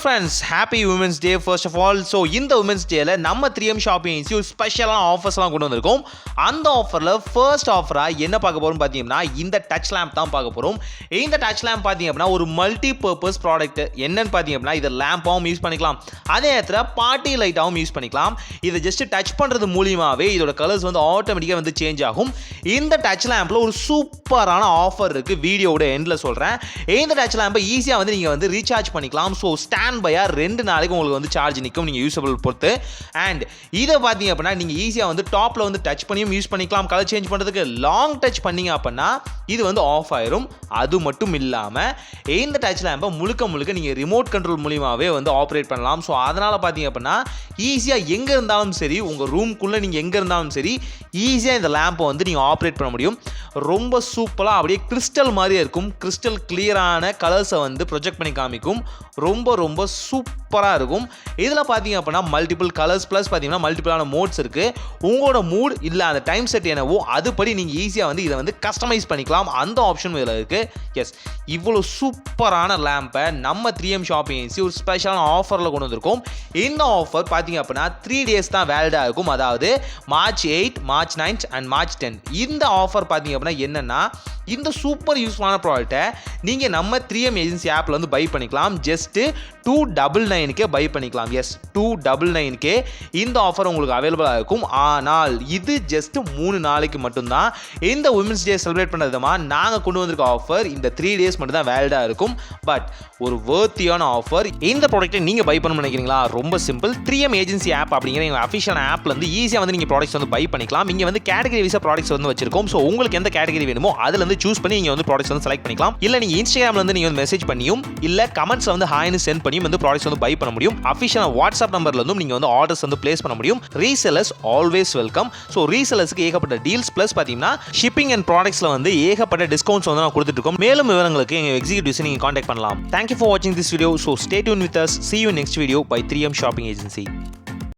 Friends, happy women's day first of all. So இந்த women's டேல நம்ம 3M ஷாப்பிங் ஏஜென்சி ஒரு ஸ்பெஷலான ஆஃபர்ஸ்லாம் கொண்டு வந்திருக்கோம். அந்த ஆஃபரில் ஃபர்ஸ்ட் ஆஃபராக என்ன பார்க்க போகிறோம் பார்த்தீங்கன்னா, இந்த டச் லேம்ப் தான் பார்க்க போகிறோம். இந்த டச் லேம்ப் பார்த்தீங்க அப்படின்னா ஒரு மல்டி பர்பஸ் ப்ராடக்ட். என்னன்னு பார்த்தீங்க அப்படின்னா, இதை லேம்பாகவும் யூஸ் பண்ணிக்கலாம், அதே நேரத்தில் பார்ட்டி லைட்டாகவும் யூஸ் பண்ணிக்கலாம். இதை ஜஸ்ட் டச் பண்ணுறது மூலியமாகவே இதோட கலர்ஸ் வந்து ஆட்டோமேட்டிக்காக வந்து சேஞ்ச் ஆகும். இந்த டச் லேம்பில் ஒரு சூப்பரான ஆஃபர் இருக்குது, வீடியோவோட எண்டில் சொல்கிறேன். இந்த டச் லேம்பை ஈஸியாக வந்து நீங்கள் வந்து ரீசார்ஜ் பண்ணிக்கலாம். ஸோ ஸ்டாண்ட் பையாக 2 நாளைக்கு உங்களுக்கு வந்து சார்ஜ் நிற்கும் நீங்கள் யூஸபிள் பொறுத்து. அண்ட் இதை பார்த்தீங்க அப்படின்னா நீங்கள் ஈஸியாக வந்து டாப்பில் வந்து டச் பண்ணியும் யூஸ் பண்ணிக்கலாம். கலர் சேஞ்ச் பண்ணுறதுக்கு லாங் டச் பண்ணிங்க அப்படின்னா இது வந்து ஆஃப் ஆயிரும். அது மட்டும் இல்லாமல் இந்த டச் லேம்பை முழுக்க நீங்கள் ரிமோட் கண்ட்ரோல் மூலியமாகவே வந்து ஆப்ரேட் பண்ணலாம். ஸோ அதனால் பார்த்தீங்க அப்படின்னா ஈஸியாக எங்கே இருந்தாலும் சரி, உங்கள் ரூம்குள்ளே நீங்கள் எங்கே இருந்தாலும் சரி, ஈஸியாக இந்த லேம்பை வந்து நீங்கள் ஆப்ரேட் பண்ண முடியும். ரொம்ப சூப்பராக அப்படியே கிறிஸ்டல் மாதிரியே இருக்கும். கிறிஸ்டல் கிளியரான கலர்ஸை வந்து ப்ரொஜெக்ட் பண்ணி காமிக்கும். ரொம்ப சூப்பராக இருக்கும். இதில் பார்த்தீங்க அப்படின்னா மல்டிபிள் கலர்ஸ் ப்ளஸ் பார்த்தீங்கன்னா மல்டிபிளான மோட்ஸ் இருக்குது. உங்களோட மூட் இல்லை அந்த டைம் செட் என்னவோ அதுபடி நீங்கள் ஈஸியாக வந்து இதை வந்து கஸ்டமைஸ் பண்ணிக்கலாம். அந்த ஆப்ஷனும் இதில் இருக்குது. எஸ், இவ்வளோ சூப்பரான லேம்பை நம்ம 3M ஷாப்பிங் ஏஜென்சி ஒரு ஸ்பெஷலான ஆஃபரில் கொண்டு வந்திருக்கோம். இந்த ஆஃபர் பார்த்தீங்க அப்படின்னா 3 days தான் வேலிடாக இருக்கும். அதாவது March 8, March 9 அண்ட் March 10. இந்த ஆஃபர் பார்த்தீங்க அப்படின்னா என்னென்னா, இந்த சூப்பர் யூஸ்ஃபுல்லான ப்ராடக்ட்டை நீங்கள் நம்ம 3M ஏஜென்சி ஆப்பில் வந்து பை பண்ணிக்கலாம். ஜஸ்ட்டு 299 பை பண்ணிக்கலாம். எஸ், 299 இந்த ஆஃபர் உங்களுக்கு அவைலபிளாக இருக்கும். ஆனால் இது ஜஸ்ட் 3 நாளைக்கு மட்டும்தான். இந்த உமன்ஸ் டே செலிப்ரேட் பண்ண விதமாக நாங்கள் கொண்டு வந்திருக்க ஆஃபர் இந்த 3 days மட்டும் தான் வேலிடாக இருக்கும். பட் ஒரு வேர்த்தியான ஆஃபர். இந்த ப்ராடக்ட்டை நீங்கள் பை பண்ண நினைக்கிறீங்களா? ரொம்ப சிம்பிள். 3M ஏஜென்சி ஆப் அப்படிங்கிற எங்கள் அஃபிஷியல் ஆப்பில் வந்து ஈஸியாக வந்து நீங்கள் ப்ராடக்ட்ஸ் வந்து பை பண்ணிக்கலாம். இங்கே வந்து கேட்டகரி வைஸாக ப்ராடக்ட்ஸ் வந்து வச்சிருக்கோம். ஸோ உங்களுக்கு எந்த கேட்டகரி வேணுமோ அதில் வந்து சூஸ் பண்ணி நீங்கள் வந்து ப்ராடக்ட்ஸ் வந்து செலக்ட் பண்ணிக்கலாம். இல்லை நீங்கள் இன்ஸ்டாகிராமில் வந்து நீங்கள் வந்து மெசேஜ் பண்ணியும் இல்லை கமெண்ட்ஸில் வந்து ஹாய்னு சென்ட் பண்ணியும் வந்து ப்ராடக்ட்ஸ் வந்து பை பண்ண முடியும். அஃபிஷியல் வாட்ஸ்அப் நம்பர்ல இருந்தும் நீங்கள் வந்து ஆர்டர்ஸ் வந்து பிளேஸ் பண்ண முடியும். Resellers always welcome. ஸோ ரீசெல்லர்ஸ்க்கு ஏகப்பட்ட டீல்ஸ் ப்ளஸ் பார்த்தீங்கன்னா ஷிப்பிங் அண்ட் ப்ராடக்ட்ஸில் வந்து ஏகப்பட்ட டிஸ்கவுண்ட்ஸ் வந்து நான் கொடுத்துட்டு இருக்கோம். மேலும் விவரங்களுக்கு எங்கள் எக்ஸிக்யூட்டிவ்ஸ் நீங்கள் காண்டாக்ட் பண்ணலாம். தேங்க்யூ ஃபார் வாட்சிங் this video. So stay tune with us. See you next video by 3M Shopping Agency.